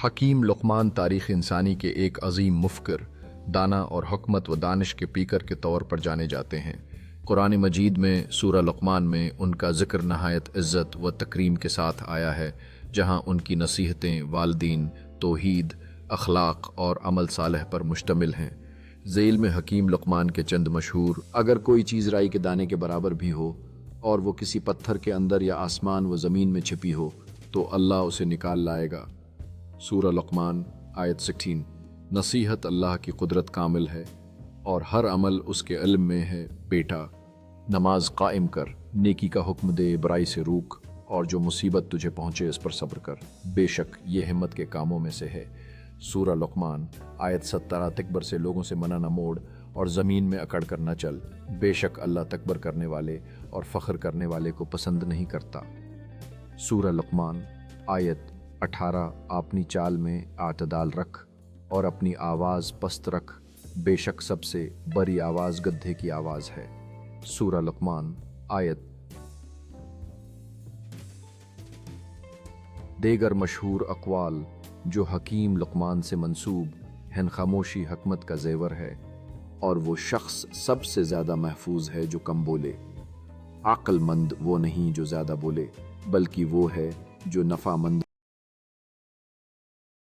حکیم لقمان تاریخ انسانی کے ایک عظیم مفکر، دانا اور حکمت و دانش کے پیکر کے طور پر جانے جاتے ہیں۔ قرآن مجید میں سورہ لقمان میں ان کا ذکر نہایت عزت و تکریم کے ساتھ آیا ہے، جہاں ان کی نصیحتیں والدین، توحید، اخلاق اور عمل صالح پر مشتمل ہیں۔ ذیل میں حکیم لقمان کے چند مشہور: اگر کوئی چیز رائی کے دانے کے برابر بھی ہو اور وہ کسی پتھر کے اندر یا آسمان و زمین میں چھپی ہو تو اللہ اسے نکال لائے گا۔ سورہ لقمان آیت 16۔ نصیحت: اللہ کی قدرت کامل ہے اور ہر عمل اس کے علم میں ہے۔ بیٹا، نماز قائم کر، نیکی کا حکم دے، برائی سے روک، اور جو مصیبت تجھے پہنچے اس پر صبر کر، بے شک یہ ہمت کے کاموں میں سے ہے۔ سورہ لقمان آیت 17۔ تکبر سے لوگوں سے منع نہ موڑ اور زمین میں اکڑ کر نہ چل، بے شک اللہ تکبر کرنے والے اور فخر کرنے والے کو پسند نہیں کرتا۔ سورہ لقمان آیت 18۔ اپنی چال میں اعتدال رکھ اور اپنی آواز پست رکھ، بے شک سب سے بڑی آواز گدھے کی آواز ہے۔ سورہ لقمان آیت۔ دیگر مشہور اقوال جو حکیم لقمان سے منسوب ہیں: خاموشی حکمت کا زیور ہے اور وہ شخص سب سے زیادہ محفوظ ہے جو کم بولے۔ عقل مند وہ نہیں جو زیادہ بولے، بلکہ وہ ہے جو نفع مند